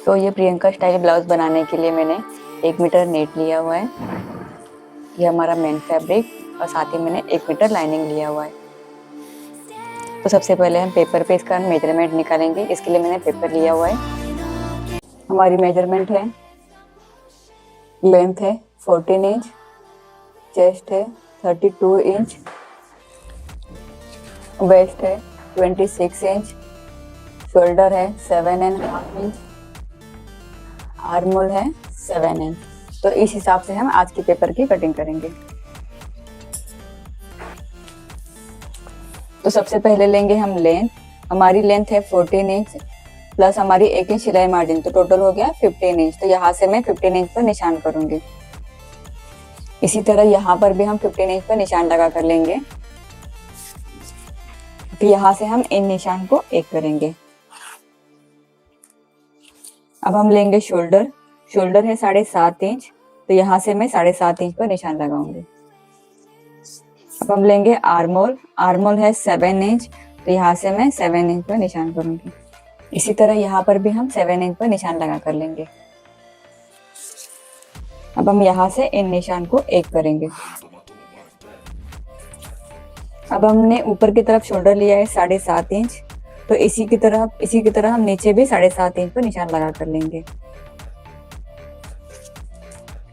तो ये Priyanka style blouse बनाने के लिए मैंने 1 मीटर नेट लिया हुआ है। ये हमारा मेन फैब्रिक और साथ ही मैंने 1 मीटर लाइनिंग लिया हुआ है। तो सबसे पहले हम पेपर पे इसका मेजरमेंट निकालेंगे। इसके लिए मैंने पेपर लिया हुआ है। हमारी मेजरमेंट है, लेंथ है 14 इंच, चेस्ट है 32 इंच, वेस्ट है 26 इंच, शोल्डर है 7.5 इंच, आर्मोल है 7 इंच। तो इस हिसाब से हम आज के पेपर की कटिंग करेंगे। तो सबसे पहले लेंगे हम लेंथ। हमारी लेंथ है 14 इंच प्लस हमारी 1 इंच सिलाई मार्जिन, तो टोटल हो गया 15 इंच। तो यहाँ से मैं 15 इंच पर निशान करूंगी। इसी तरह यहाँ पर भी हम 15 इंच पर निशान लगा कर लेंगे। तो यहाँ से हम इन निशान को एक करेंगे। अब हम लेंगे शोल्डर। शोल्डर है 7.5 इंच, तो यहाँ से मैं 7.5 इंच पर निशान लगाऊंगी। अब हम लेंगे आर्मोल। आर्मोल है 7 इंच, तो यहाँ से मैं 7 इंच पर निशान करूंगी। इसी तरह यहाँ पर भी हम 7 इंच पर निशान लगा कर लेंगे। अब हम यहाँ से इन निशान को एक करेंगे। अब हमने ऊपर की तरफ शोल्डर लिया है 7.5 इंच, तो इसी की तरह हम नीचे भी 7.5 इंच पर निशान लगा कर लेंगे।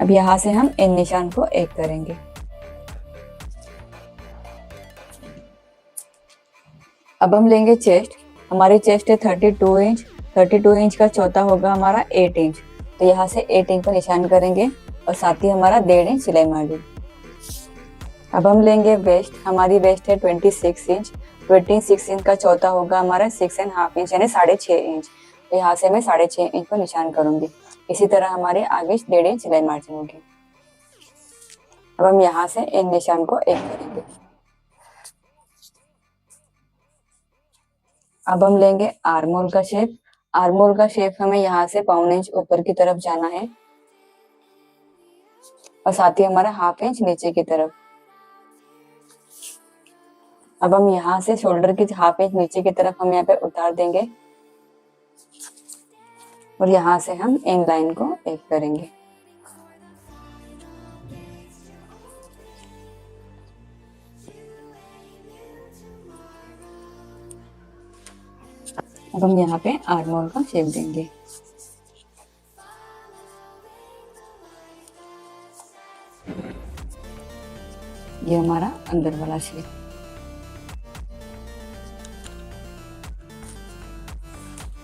अब यहाँ से हम इन निशान को एक करेंगे। अब हम लेंगे चेस्ट। हमारी चेस्ट है 32 इंच। 32 इंच का चौथा होगा हमारा 8 इंच, तो यहाँ से 8 इंच पर निशान करेंगे और साथ ही हमारा 1.5 इंच सिलाई मार्जिन। अब हम लेंगे वेस्ट। हमारी वेस्ट है 26 इंच। 26 इंच का चौथा होगा हमारा 6.5 इंच यानी 6.5 इंच, तो यहाँ से मैं 6.5 इंच पर निशान करूंगी। इसी तरह हमारे आगे 1.5 इंच सिलाई मार्जिन होगी। अब हम यहाँ से इन निशान को एक करेंगे। अब हम लेंगे आर्मोल का शेप। आर्मोल का शेप हमें यहाँ से 1.25 इंच ऊपर की तरफ जाना है और साथ ही हमारा 1/2 इंच नीचे की तरफ। अब हम यहाँ से शोल्डर की 1/2 इंच नीचे की तरफ हम यहाँ पे उतार देंगे और यहाँ से हम इन लाइन को एक करेंगे। अब हम यहाँ पे आर्मोल का शेप देंगे। ये हमारा अंदर वाला शेप।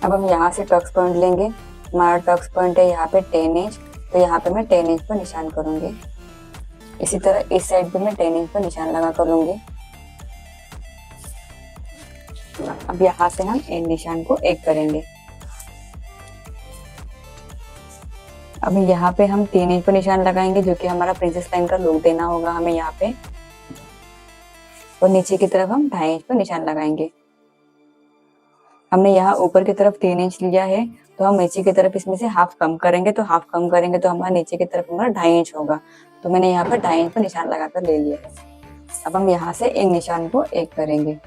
अब हम यहाँ से टक्स पॉइंट लेंगे। हमारा टक्स पॉइंट है यहाँ पे 10 इंच, तो यहाँ पे मैं 10 इंच पर निशान करूंगी। इसी तरह इस साइड पे मैं 10 इंच पर निशान लगा करूंगी। अब यहाँ से हम इन निशान को एक करेंगे। अब यहाँ पे हम 3 इंच पर निशान लगाएंगे, जो कि हमारा प्रिंसेस लाइन का लुक देना होगा हमें यहाँ पे। और नीचे की तरफ हम 2.5 इंच पर निशान लगाएंगे। हमने यहाँ ऊपर की तरफ 3 इंच लिया है, तो हम नीचे की तरफ इसमें से हाफ कम करेंगे। तो हाफ कम करेंगे तो हमारा नीचे की तरफ हमारा 2.5 इंच होगा। तो मैंने यहाँ पर 2.5 इंच पर निशान लगाकर ले लिया है। अब हम यहाँ से इन निशान को एक करेंगे।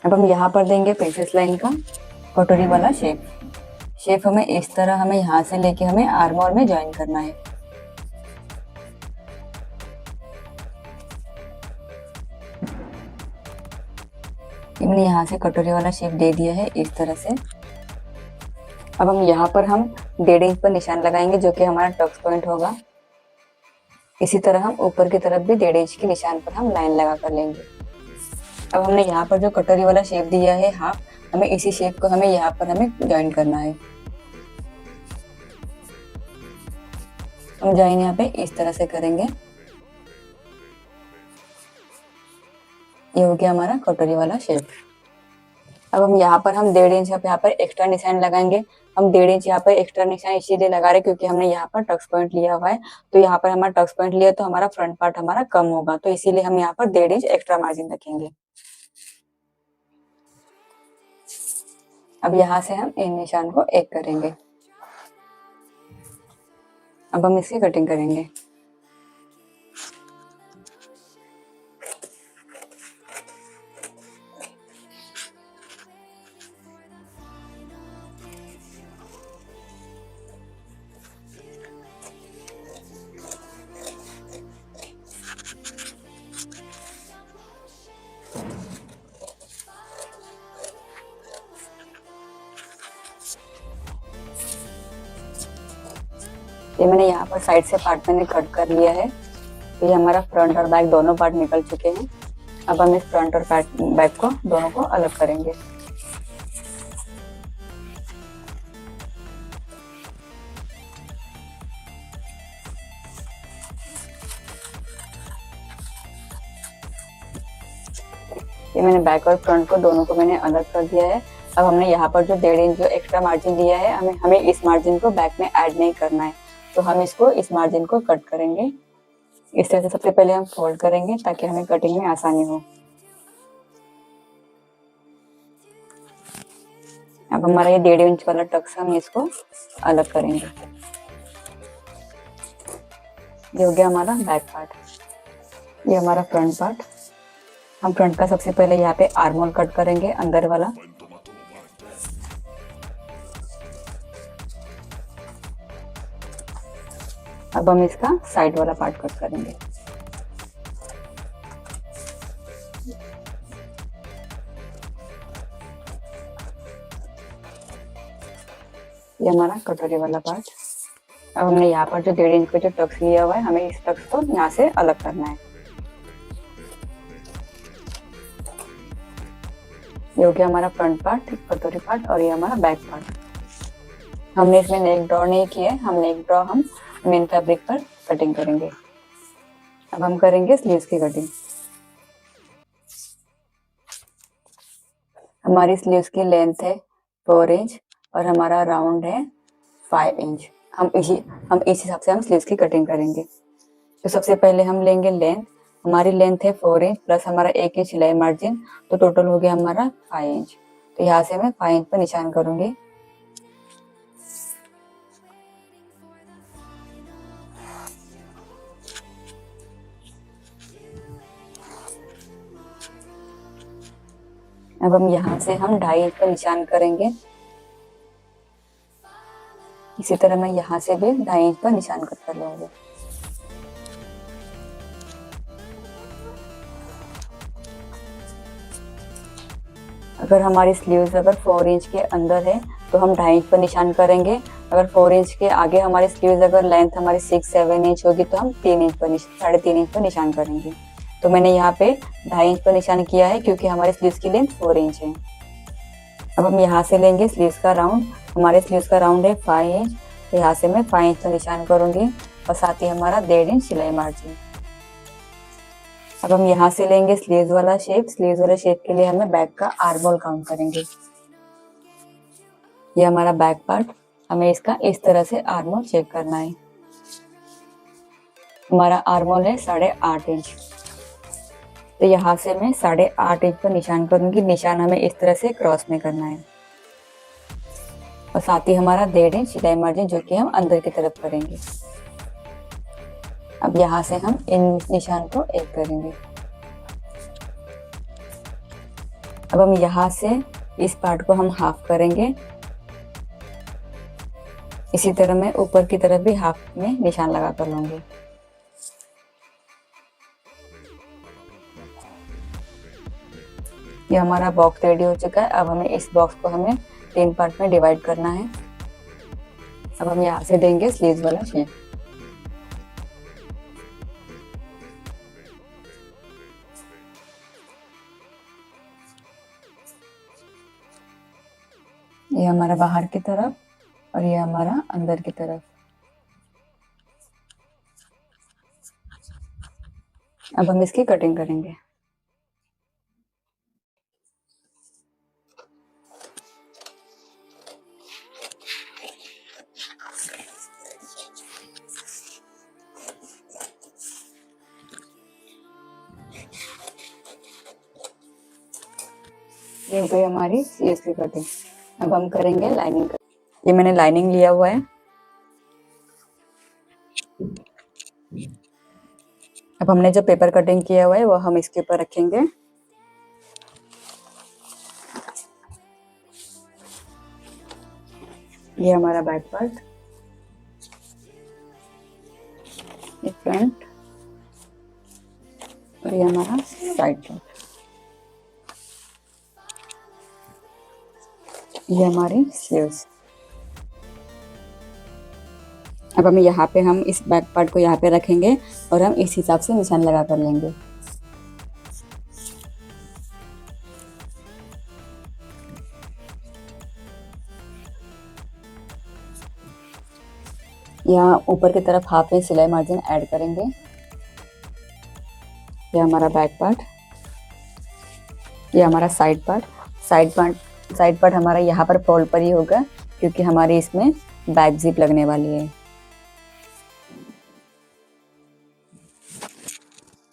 अब हम यहाँ पर देंगे प्रिंसेस लाइन का कटोरी वाला शेप हमें इस तरह हमें यहाँ से लेके हमें आर्मोल में ज्वाइन करना है। हमने यहाँ से कटोरी वाला शेप दे दिया है इस तरह से। अब हम यहाँ पर हम 1.5 इंच पर निशान लगाएंगे, जो कि हमारा टक्स पॉइंट होगा। इसी तरह हम ऊपर की तरफ भी 1.5 इंच के निशान पर हम लाइन लगा कर लेंगे। अब हमने यहाँ पर जो कटोरी वाला शेप दिया है हाफ, हमें इसी शेप को हमें यहाँ पर हमें ज्वाइन करना है। हम ज्वाइन यहाँ पे इस तरह से करेंगे। ये हो गया हमारा कटोरी वाला शेप। अब हम यहाँ पर हम 1.5 इंच यहाँ पर एक्स्ट्रा निशान लगाएंगे। हम 1.5 इंच यहाँ पर एक्स्ट्रा निशान इसीलिए लगा रहे क्योंकि हमने यहाँ पर टक्स पॉइंट लिया हुआ है। तो यहाँ पर हमारा टक्स पॉइंट लिया तो हमारा फ्रंट पार्ट हमारा कम होगा, तो इसीलिए हम यहाँ पर 1.5 इंच एक्स्ट्रा मार्जिन रखेंगे। अब यहाँ से हम इन निशान को एक करेंगे। अब हम इसकी कटिंग करेंगे। ये मैंने यहाँ पर साइड से पार्ट मैंने कट कर लिया है। तो ये हमारा फ्रंट और बैक दोनों पार्ट निकल चुके हैं। अब हम इस फ्रंट और बैक को दोनों को अलग करेंगे। ये मैंने बैक और फ्रंट को दोनों को मैंने अलग कर दिया है। अब हमने यहाँ पर जो 1.5 इंच जो एक्स्ट्रा मार्जिन दिया है, हमें इस मार्जिन को बैक में ऐड नहीं करना है। तो हम इसको इस मार्जिन को कट करेंगे। इस तरह से सबसे पहले हम फोल्ड करेंगे ताकि हमें कटिंग में आसानी हो। अब हमारा ये 1.5 इंच वाला टक्स हम इसको अलग करेंगे। ये हो गया हमारा बैक पार्ट। ये हमारा फ्रंट पार्ट। हम फ्रंट का सबसे पहले यहाँ पे आर्मोल कट करेंगे, अंदर वाला। अब हम इसका साइड वाला पार्ट कट करेंगे। ये हमारा कटोरी वाला पार्ट। अब हमने यहाँ पर जो 1.5 इंच का जो टक्स लिया हुआ है, हमें इस टक्स को यहाँ से अलग करना है। ये हो गया हमारा फ्रंट पार्ट, कटोरी पार्ट, और ये हमारा बैक पार्ट। हमने इसमें नेक ड्रॉ नहीं किया है। हम मेन फैब्रिक पर कटिंग करेंगे। अब हम करेंगे स्लीव्स की कटिंग। हमारी स्लीव्स की लेंथ है 4 इंच और हमारा राउंड है 5 इंच। हम इस हिसाब से हम स्लीव्स की कटिंग करेंगे। तो सबसे पहले हम लेंगे लेंथ। हमारी लेंथ है 4 इंच प्लस हमारा 1 इंच सिलाई मार्जिन, तो टोटल हो गया हमारा 5 इंच। तो यहाँ से मैं 5 इंच पर निशान करूंगी। अब हम यहाँ से हम 2.5 इंच पर निशान करेंगे। इसी तरह मैं यहाँ से भी 2.5 इंच पर निशान कट कर लूंगी। अगर हमारी स्लीव्स अगर 4 इंच के अंदर है तो हम 2.5 इंच पर निशान करेंगे। अगर 4 इंच के आगे हमारी स्लीव्स अगर लेंथ हमारी 6-7 इंच होगी तो हम 3 इंच पर 3.5 इंच पर निशान करेंगे। तो मैंने यहाँ पे 2.5 इंच पर निशान किया है क्योंकि हमारे स्लीव्स की लेंथ 4 इंच है। अब हम यहाँ से लेंगे स्लीव्स का राउंड। हमारे स्लीव्स का राउंड है 5 इंच। तो यहाँ से मैं 5 इंच पर निशान करूंगी और साथ ही हमारा 1.5 इंच सिलाई मार्जिन। अब हम यहाँ से लेंगे स्लीव्स वाला शेप। स्लीव्स वाले शेप के लिए हमें बैक का आर्मोल काउंट करेंगे। ये हमारा बैक पार्ट, हमें इसका इस तरह से आर्मोल चेक करना है। हमारा आर्मोल है 8.5 इंच। तो यहाँ से मैं 8.5 इंच पर निशान करूंगी। निशान हमें इस तरह से क्रॉस में करना है और साथ ही हमारा 1.5 इंच सिलाई मार्जिन जो कि हम अंदर की तरफ करेंगे। अब यहाँ से हम इन निशान को एक करेंगे। अब हम यहाँ से इस पार्ट को हम हाफ करेंगे। इसी तरह मैं ऊपर की तरफ भी हाफ में निशान लगा कर लूंगी। ये हमारा बॉक्स रेडी हो चुका है। अब हमें इस बॉक्स को हमें 3 पार्ट में डिवाइड करना है। अब हम यहाँ से देंगे स्लीव्स वाला शेप। ये हमारा बाहर की तरफ और ये हमारा अंदर की तरफ। अब हम इसकी कटिंग करेंगे। ये हो गई हमारी स्लीव्स की कटिंग। अब हम करेंगे लाइनिंग। ये मैंने लाइनिंग लिया हुआ है। अब हमने जो पेपर कटिंग किया हुआ है वो हम इसके ऊपर रखेंगे। ये हमारा बैक पार्ट, ये फ्रंट और ये हमारा साइड पार्ट। ये हमारी स्लीव्स। अब हम यहाँ पे हम इस बैक पार्ट को यहाँ पे रखेंगे और हम इस हिसाब से निशान लगा कर लेंगे। यहाँ ऊपर की तरफ हाफ इंच सिलाई मार्जिन ऐड करेंगे। ये हमारा बैक पार्ट, ये हमारा साइड पार्ट। साइड पार्ट हमारा यहाँ पर फोल्ड पर ही होगा क्योंकि हमारी इसमें बैक जिप लगने वाली है।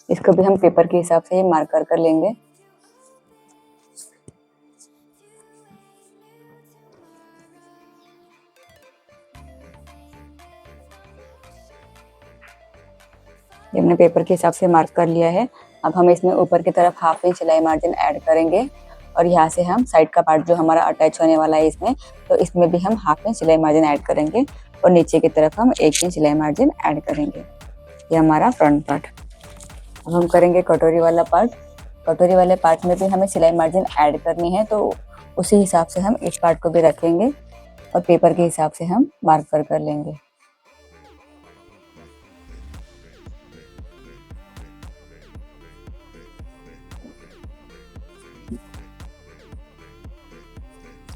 इसको भी हम पेपर के हिसाब से मार्क कर लेंगे। ये हमने पेपर के हिसाब से मार्क कर लिया है। अब हम इसमें ऊपर की तरफ हाफ इंच सिलाई मार्जिन ऐड करेंगे और यहाँ से हम साइड का पार्ट जो हमारा अटैच होने वाला है इसमें, तो इसमें भी हम हाफ इंच सिलाई मार्जिन ऐड करेंगे और नीचे की तरफ हम 1 इंच सिलाई मार्जिन ऐड करेंगे। ये हमारा फ्रंट पार्ट। अब हम करेंगे कटोरी वाला पार्ट। कटोरी वाले पार्ट में भी हमें सिलाई मार्जिन ऐड करनी है, तो उसी हिसाब से हम इस पार्ट को भी रखेंगे और पेपर के हिसाब से हम मार्क कर लेंगे।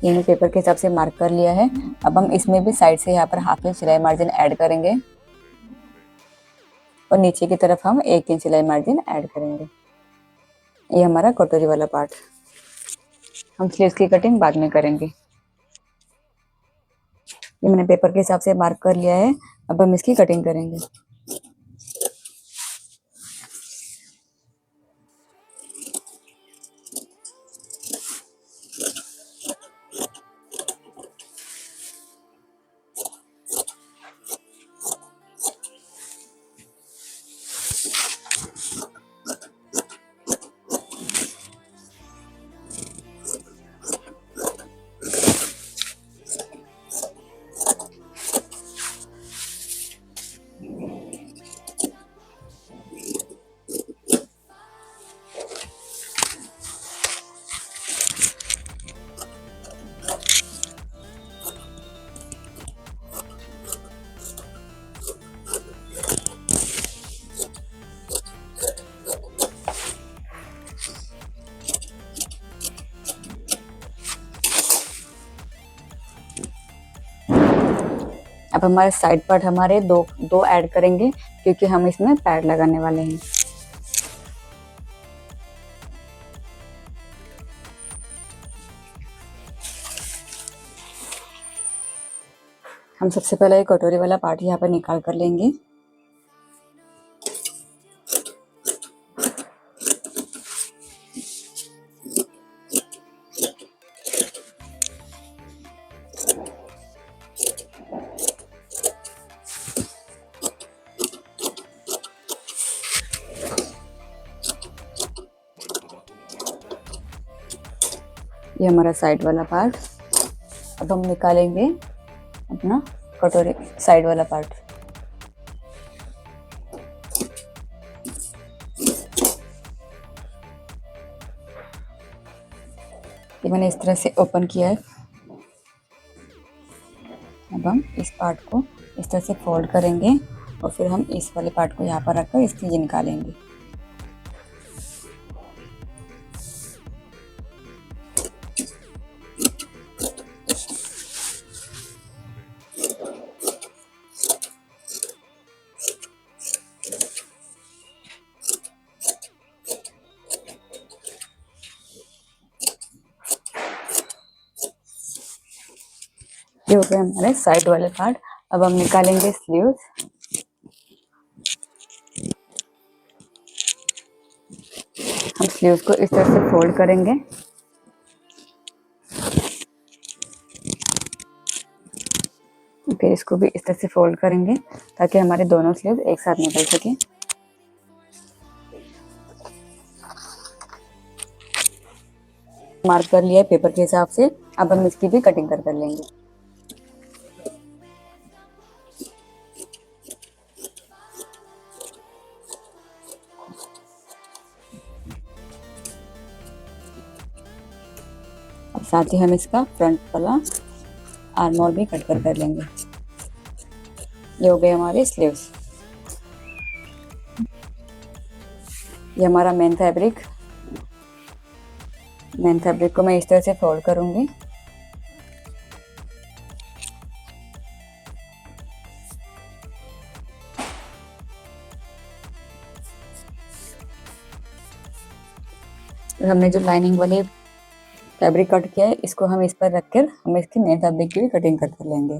ये पेपर के हिसाब से मार्क कर लिया है। अब हम इसमें भी साइड से यहाँ पर हाफ इंच सिलाई मार्जिन ऐड करेंगे और नीचे की तरफ हम 1 इंच सिलाई मार्जिन ऐड करेंगे। ये हमारा कटोरी वाला पार्ट। हम स्लीव्स की कटिंग बाद में करेंगे। ये मैंने पेपर के हिसाब से मार्क कर लिया है। अब हम इसकी कटिंग करेंगे। अब हमारे साइड पार्ट हमारे दो ऐड करेंगे क्योंकि हम इसमें पैड लगाने वाले हैं। हम सबसे पहले ये कटोरी वाला पार्ट यहाँ पर निकाल कर लेंगे। ये हमारा साइड वाला पार्ट। अब हम निकालेंगे अपना कटोरी साइड वाला पार्ट। ये मैंने इस तरह से ओपन किया है। अब हम इस पार्ट को इस तरह से फोल्ड करेंगे और फिर हम इस वाले पार्ट को यहाँ पर रखकर इसकी निकालेंगे। ये हो गए हमारे साइड वाले पार्ट। अब हम निकालेंगे स्लीव्स। हम स्लीव्स को इस तरह से फोल्ड करेंगे। फिर इसको भी इस तरह से फोल्ड करेंगे ताकि हमारे दोनों स्लीव्स एक साथ निकल सके। मार्क कर लिया है पेपर के हिसाब से। अब हम इसकी भी कटिंग कर लेंगे। अब साथ ही हम इसका फ्रंट वाला आर्म होल भी कट कर लेंगे। ये हो गए हमारे स्लीव्स। ये हमारा मेन फैब्रिक को मैं इस तरह से फोल्ड करूंगी। हमने जो लाइनिंग वाली फैब्रिक कट किया है, इसको हम इस पर रखकर हम इसकी मेन फैब्रिक की भी कटिंग कर लेंगे।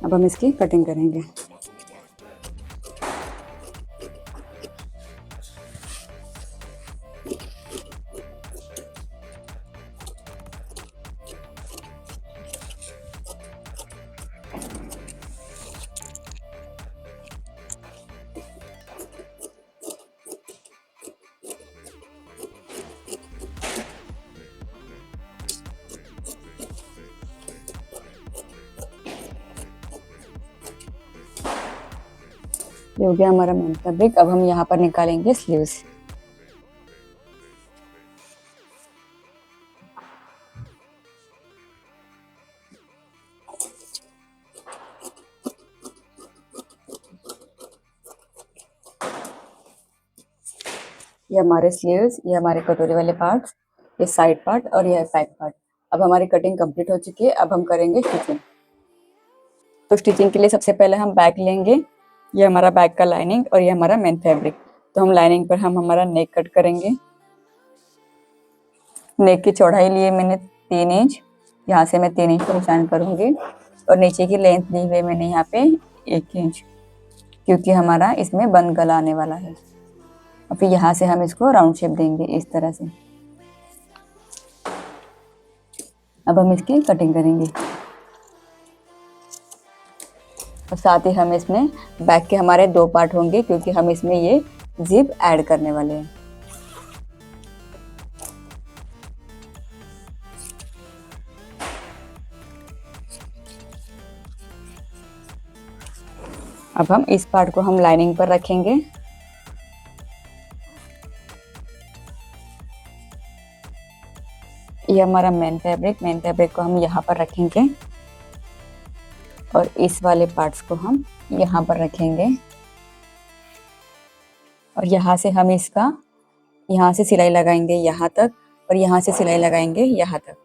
अब हम इसकी कटिंग करेंगे। ये हो गया हमारा मेन फैब्रिक। अब हम यहाँ पर निकालेंगे स्लीव्स। ये हमारे स्लीव्स, ये हमारे कटोरी वाले पार्ट्स, ये साइड पार्ट और ये बैक पार्ट। अब हमारी कटिंग कंप्लीट हो चुकी है। अब हम करेंगे स्टिचिंग। तो स्टिचिंग के लिए सबसे पहले हम बैक लेंगे। ये हमारा बैक का लाइनिंग और ये हमारा मेन फैब्रिक। तो हम लाइनिंग पर हम हमारा नेक कट करेंगे। नेक की चौड़ाई लिए मैंने 3 इंच। यहाँ से मैं 3 इंच का निशान करूंगी और नीचे की लेंथ ली हुई मैंने यहाँ पे 1 इंच, क्योंकि हमारा इसमें बंद गला आने वाला है। और फिर यहाँ से हम इसको राउंड शेप देंगे इस तरह से। अब हम इसकी कटिंग करेंगे और साथ ही हम इसमें बैक के हमारे 2 पार्ट होंगे, क्योंकि हम इसमें ये जिप ऐड करने वाले हैं। अब हम इस पार्ट को हम लाइनिंग पर रखेंगे। ये हमारा मेन फैब्रिक को हम यहाँ पर रखेंगे और इस वाले पार्ट्स को हम यहाँ पर रखेंगे और यहाँ से हम इसका यहाँ से सिलाई लगाएंगे यहाँ तक और यहाँ से सिलाई लगाएंगे यहाँ तक।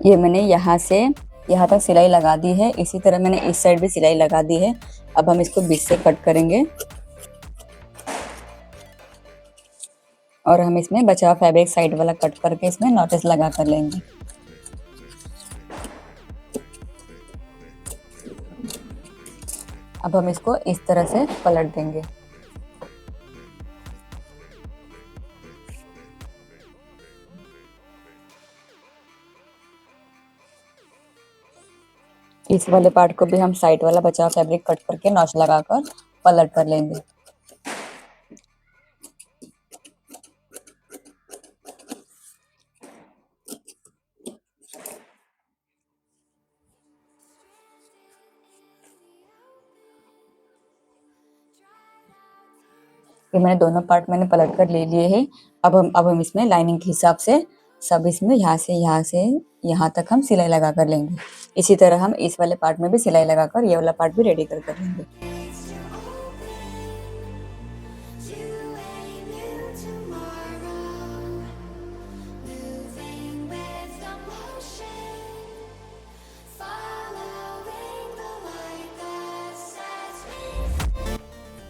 ये मैंने यहाँ से यहाँ तक सिलाई लगा दी है। इसी तरह मैंने इस साइड भी सिलाई लगा दी है। अब हम इसको बीच से कट करेंगे और हम इसमें बचा फैब्रिक साइड वाला कट करके इसमें नॉचेस लगा कर लेंगे। अब हम इसको इस तरह से पलट देंगे। इस वाले पार्ट को भी हम साइड वाला बचा फैब्रिक कट करके नॉच लगाकर पलट कर लेंगे। फिर मैंने दोनों पार्ट मैंने पलट कर ले लिए हैं। अब हम इसमें लाइनिंग के हिसाब से सब इसमें यहाँ से यहाँ तक हम सिलाई लगा कर लेंगे। इसी तरह हम इस वाले पार्ट में भी सिलाई लगाकर ये वाला पार्ट भी रेडी कर लेंगे।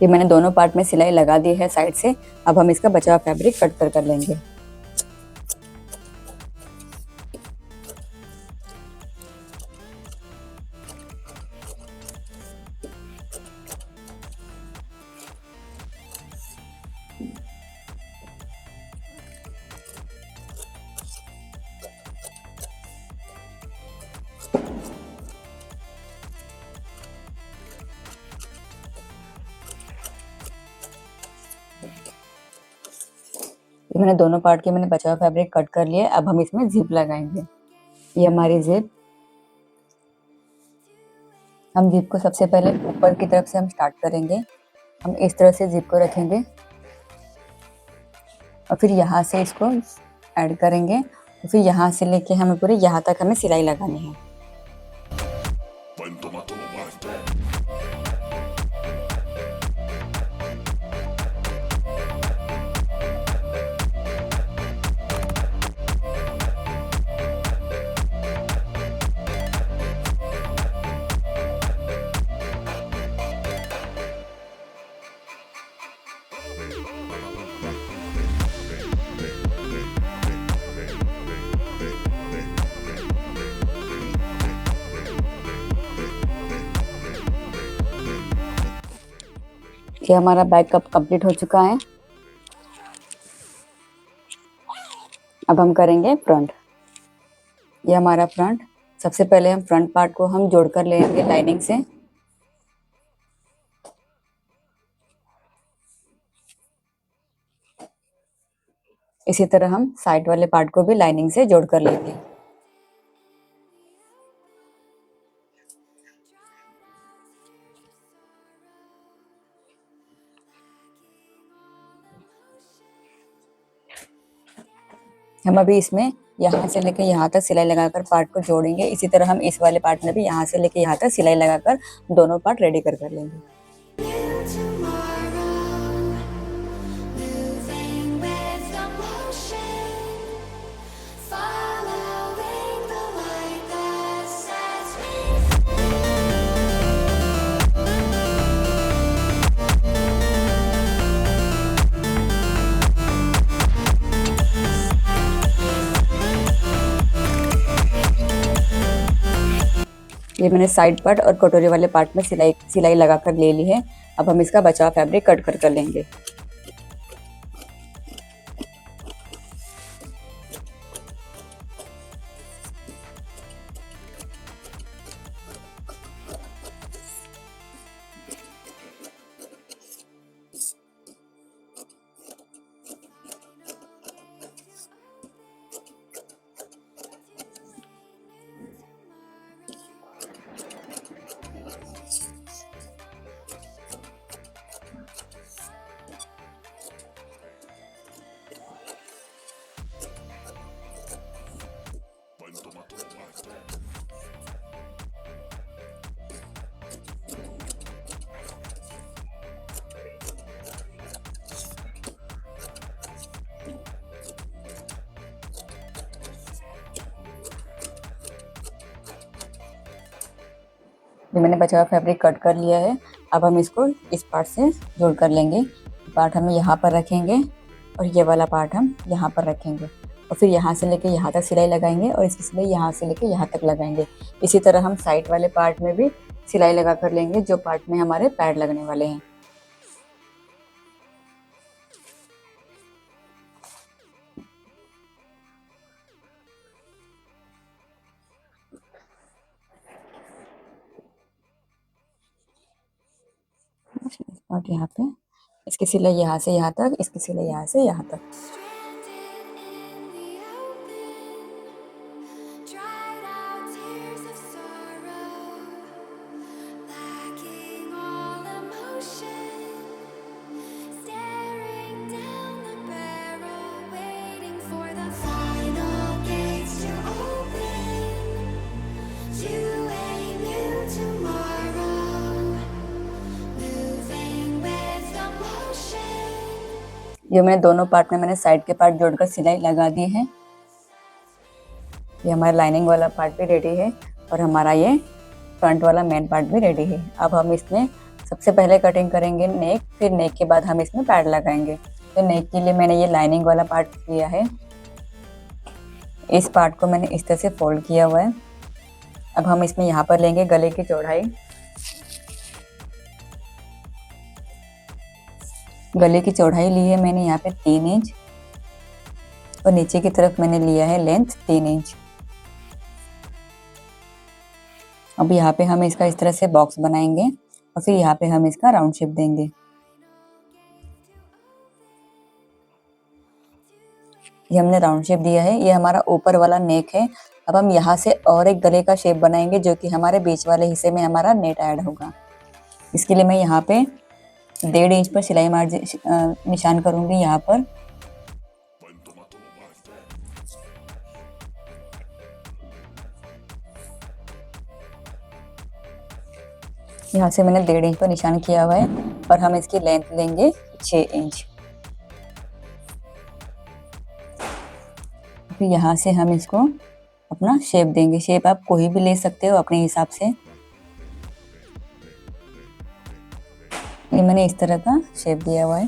ये मैंने दोनों पार्ट में सिलाई लगा दी है साइड से। अब हम इसका बचा हुआ फैब्रिक कट कर लेंगे। तो मैंने दोनों पार्ट के मैंने बचा हुआ फैब्रिक कट कर लिया। अब हम इसमें जिप लगाएंगे। ये हमारी जिप। हम जिप को सबसे पहले ऊपर की तरफ से हम स्टार्ट करेंगे। हम इस तरह से जिप को रखेंगे और फिर यहाँ से इसको ऐड करेंगे और फिर यहाँ से लेके हमें पूरे यहाँ तक हमें सिलाई लगानी है। ये हमारा बैक कप कंप्लीट हो चुका है। अब हम करेंगे फ्रंट। ये हमारा फ्रंट। सबसे पहले हम फ्रंट पार्ट को हम जोड़कर लेंगे लाइनिंग से। इसी तरह हम साइड वाले पार्ट को भी लाइनिंग से जोड़कर लेंगे। हम अभी इसमें यहाँ से लेकर यहाँ तक सिलाई लगाकर पार्ट को जोड़ेंगे। इसी तरह हम इस वाले पार्ट में भी यहाँ से लेकर यहाँ तक सिलाई लगाकर दोनों पार्ट रेडी कर लेंगे। ये मैंने साइड पार्ट और कटोरी वाले पार्ट में सिलाई लगाकर ले ली है। अब हम इसका बचा फैब्रिक कट कर लेंगे। ये मैंने बचा हुआ फैब्रिक कट कर लिया है। अब हम इसको इस पार्ट से जोड़ कर लेंगे। पार्ट हम यहाँ पर रखेंगे और ये वाला पार्ट हम यहाँ पर रखेंगे और फिर यहाँ से लेके यहाँ तक सिलाई लगाएंगे और इसकी सिलाई यहाँ से लेके यहाँ तक लगाएंगे। इसी तरह हम साइड वाले पार्ट में भी सिलाई लगा कर लेंगे, जो पार्ट में हमारे पैड लगने वाले हैं। और यहाँ पे इसकी सिलाई यहाँ से यहाँ तक, इसकी सिलाई यहाँ से यहाँ तक। ये मैंने दोनों पार्ट में मैंने साइड के पार्ट जोड़कर सिलाई लगा दी है। ये हमारा लाइनिंग वाला पार्ट भी रेडी है और हमारा ये फ्रंट वाला मेन पार्ट भी रेडी है। अब हम इसमें सबसे पहले कटिंग करेंगे नेक, फिर नेक के बाद हम इसमें पैड लगाएंगे। तो नेक के लिए मैंने ये लाइनिंग वाला पार्ट लिया है। इस पार्ट को मैंने इस तरह से फोल्ड किया हुआ है। अब हम इसमें यहाँ पर लेंगे गले की चौड़ाई। गले की चौड़ाई ली है मैंने यहाँ पे 3 इंच और नीचे की तरफ मैंने लिया है लेंथ 3 इंच। अब यहाँ पे हम इसका इस तरह से बॉक्स बनाएंगे और फिर यहाँ पे हम इसका राउंड शेप देंगे। ये हमने राउंड शेप दिया है, ये हमारा ऊपर वाला नेक है। अब हम यहाँ से और एक गले का शेप बनाएंगे जो कि हमारे बीच वाले हिस्से में हमारा नेट ऐड होगा। इसके लिए मैं यहाँ पे 1.5 इंच पर सिलाई मार्जिन निशान करूंगी यहाँ पर। यहाँ से मैंने 1.5 इंच पर निशान किया हुआ है और हम इसकी लेंथ लेंगे 6 इंच। फिर यहाँ से हम इसको अपना शेप देंगे। शेप आप कोई भी ले सकते हो अपने हिसाब से। ये मैंने इस तरह का शेप दिया हुआ है।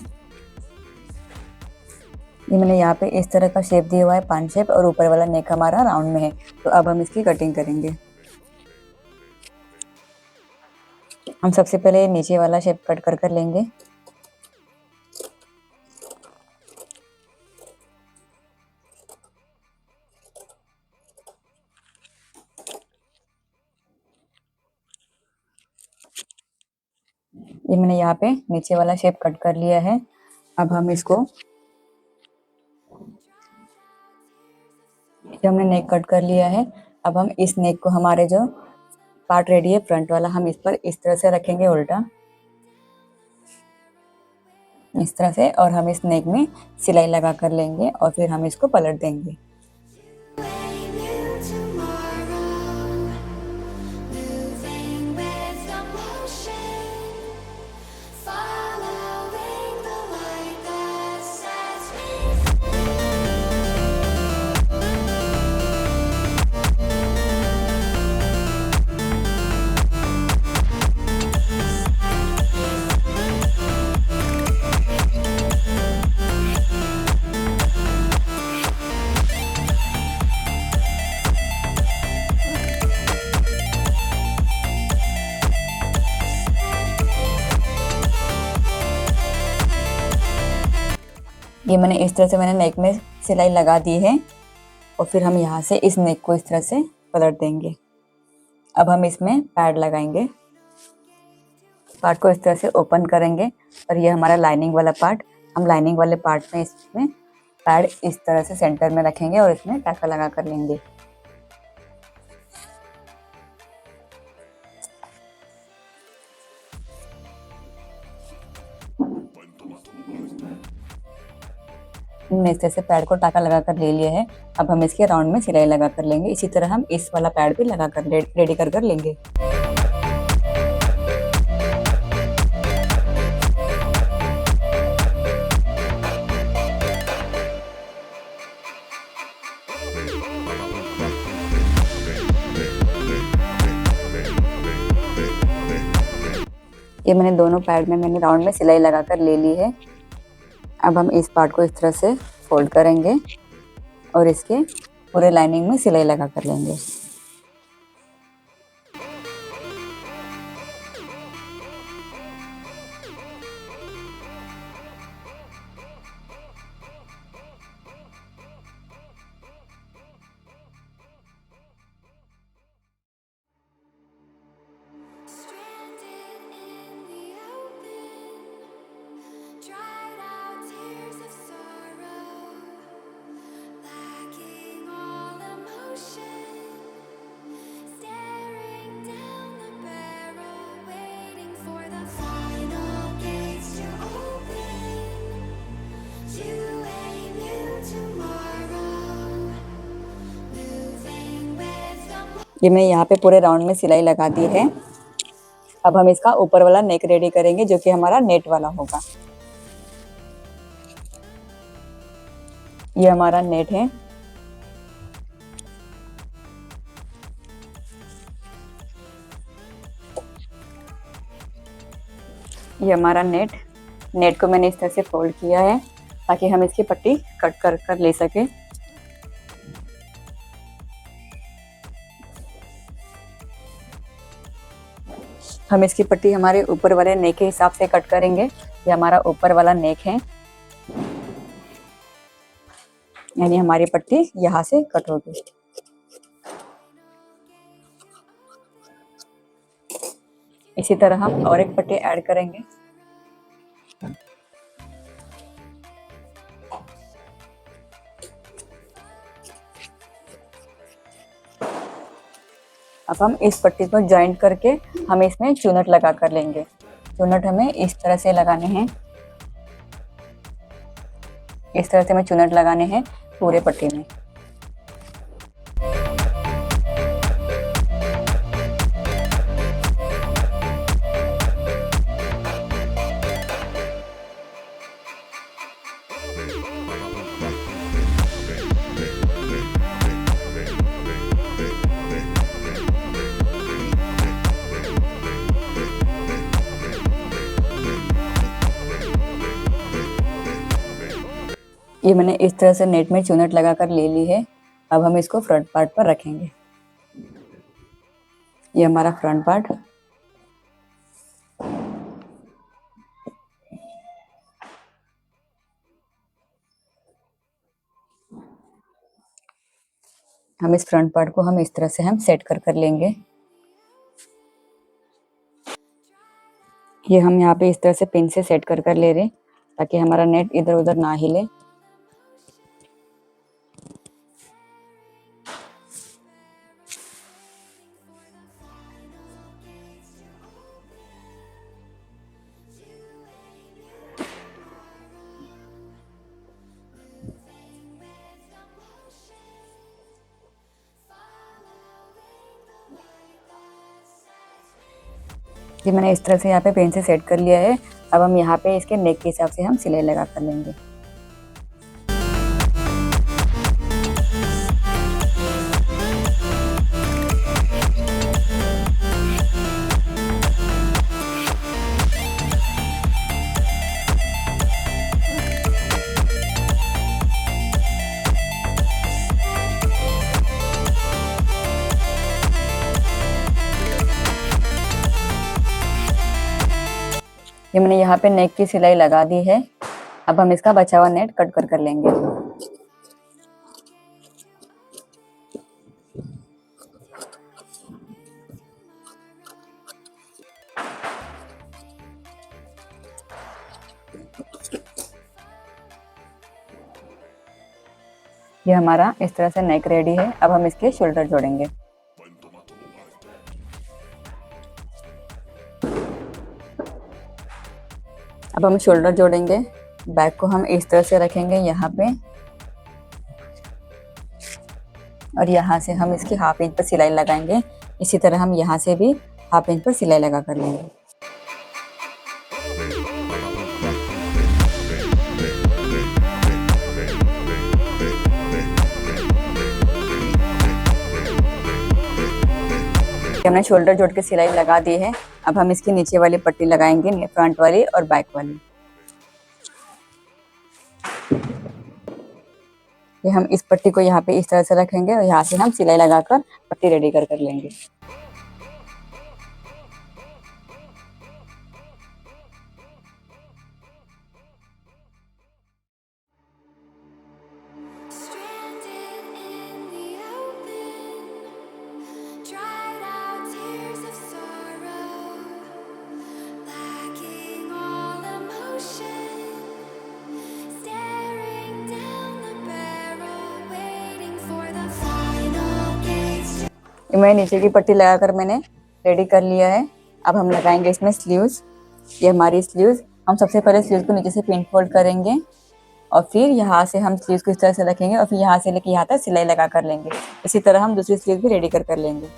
ये मैंने यहाँ पे इस तरह का शेप दिया हुआ है, पान शेप, और ऊपर वाला नेक हमारा राउंड में है। तो अब हम इसकी कटिंग करेंगे। हम सबसे पहले नीचे वाला शेप कट कर लेंगे। ये मैंने यहाँ पे नीचे वाला शेप कट कर लिया है। अब हम इसको, ये हमने नेक कट कर लिया है। अब हम इस नेक को, हमारे जो पार्ट रेडी है फ्रंट वाला, हम इस पर इस तरह से रखेंगे उल्टा, इस तरह से, और हम इस नेक में सिलाई लगा कर लेंगे और फिर हम इसको पलट देंगे। ये मैंने इस तरह से नेक में सिलाई लगा दी है और फिर हम यहाँ से इस नेक को इस तरह से पलट देंगे। अब हम इसमें पैड लगाएंगे। पार्ट को इस तरह से ओपन करेंगे और ये हमारा लाइनिंग वाला पार्ट, हम लाइनिंग वाले पार्ट में इसमें पैड इस तरह से सेंटर में रखेंगे और इसमें टाका लगा कर लेंगे। हमने इस तरह से पैड को टाका लगा कर ले लिया है। अब हम इसके राउंड में सिलाई लगा कर लेंगे। इसी तरह हम इस वाला पैड भी लगा कर रेडी कर लेंगे। ये मैंने दोनों पैड में राउंड में सिलाई लगा कर ले ली है। अब हम इस पार्ट को इस तरह से फोल्ड करेंगे और इसके पूरे लाइनिंग में सिलाई लगा कर लेंगे। ये मैं यहाँ पे पूरे राउंड में सिलाई लगा दी है। अब हम इसका ऊपर वाला नेक रेडी करेंगे जो कि हमारा नेट वाला होगा। ये हमारा नेट है। ये हमारा नेट को मैंने इस तरह से फोल्ड किया है ताकि हम इसकी पट्टी कट कर ले सके। हम इसकी पट्टी हमारे ऊपर वाले नेक के हिसाब से कट करेंगे। ये हमारा ऊपर वाला नेक है, यानी हमारी पट्टी यहाँ से कट होगी। इसी तरह हम और एक पट्टी ऐड करेंगे। अब हम इस पट्टी को जॉइंट करके हम इसमें चूनट लगा कर लेंगे। चूनट हमें इस तरह से लगाने हैं, इस तरह से हमें चूनट लगाने हैं पूरे पट्टी में। ये मैंने इस तरह से नेट में चूनट लगा कर ले ली है। अब हम इसको फ्रंट पार्ट पर रखेंगे। ये हमारा फ्रंट पार्ट। हम इस फ्रंट पार्ट को हम इस तरह से हम सेट कर लेंगे। ये हम यहाँ पे इस तरह से पिन से सेट कर ले रहे हैं ताकि हमारा नेट इधर उधर ना हिले। ये मैंने इस तरह से यहाँ पे पेन से सेट कर लिया है। अब हम यहाँ पे इसके नेक के हिसाब से हम सिलाई लगा कर लेंगे। ये मैंने यहाँ पे नेक की सिलाई लगा दी है। अब हम इसका बचा हुआ नेट कट कर लेंगे। ये हमारा इस तरह से नेक रेडी है। अब हम इसके शोल्डर जोड़ेंगे। अब हम शोल्डर जोड़ेंगे। बैक को हम इस तरह से रखेंगे यहाँ पे, और यहाँ से हम इसकी हाफ इंच पर सिलाई लगाएंगे। इसी तरह हम यहाँ से भी हाफ इंच पर सिलाई लगा कर लेंगे। हमने शोल्डर जोड़ के सिलाई लगा दी है। अब हम इसकी नीचे वाली पट्टी लगाएंगे, फ्रंट वाली और बैक वाली। ये हम इस पट्टी को यहाँ पे इस तरह से रखेंगे और यहाँ से हम सिलाई लगाकर पट्टी रेडी कर लेंगे। मैं नीचे की पट्टी लगाकर मैंने रेडी कर लिया है। अब हम लगाएंगे इसमें स्लीव्स। ये हमारी स्लीव्स। हम सबसे पहले स्लीव्स को नीचे से पिन फोल्ड करेंगे और फिर यहाँ से हम स्लीव्स को इस तरह से रखेंगे और फिर यहाँ से लेके यहाँ तक सिलाई लगा कर लेंगे। इसी तरह हम दूसरी स्लीव भी रेडी कर लेंगे।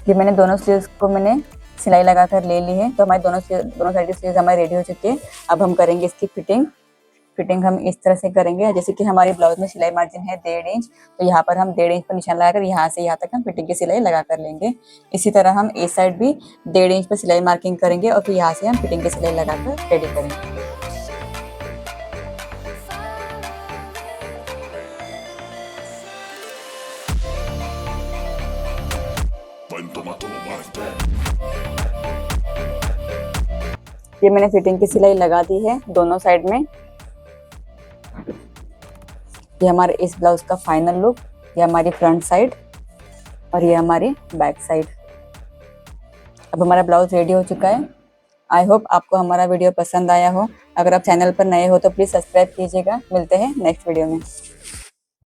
ये मैंने दोनों स्लीव्स को मैंने सिलाई लगा कर ले ली है। तो हमारे दोनों साइड की स्लीव्स हमारी रेडी हो चुकी है। अब हम करेंगे इसकी फिटिंग हम इस तरह से करेंगे। जैसे कि हमारे ब्लाउज में सिलाई मार्जिन है 1.5 इंच, तो यहाँ पर हम 1.5 इंच पर निशान लगाकर यहाँ से यहाँ तक हम फिटिंग की सिलाई लगा कर लेंगे। इसी तरह हम इस साइड भी 1.5 इंच पर सिलाई मार्किंग करेंगे और फिर यहाँ से हम फिटिंग की सिलाई लगाकर रेडी करेंगे। ये मैंने फिटिंग की सिलाई लगा दी है दोनों साइड में। ये हमारे इस ब्लाउज का फाइनल लुक, ये हमारी फ्रंट साइड और ये हमारी बैक साइड। अब हमारा ब्लाउज रेडी हो चुका है। आई होप आपको हमारा वीडियो पसंद आया हो। अगर आप चैनल पर नए हो तो प्लीज़ सब्सक्राइब कीजिएगा। मिलते हैं नेक्स्ट वीडियो में।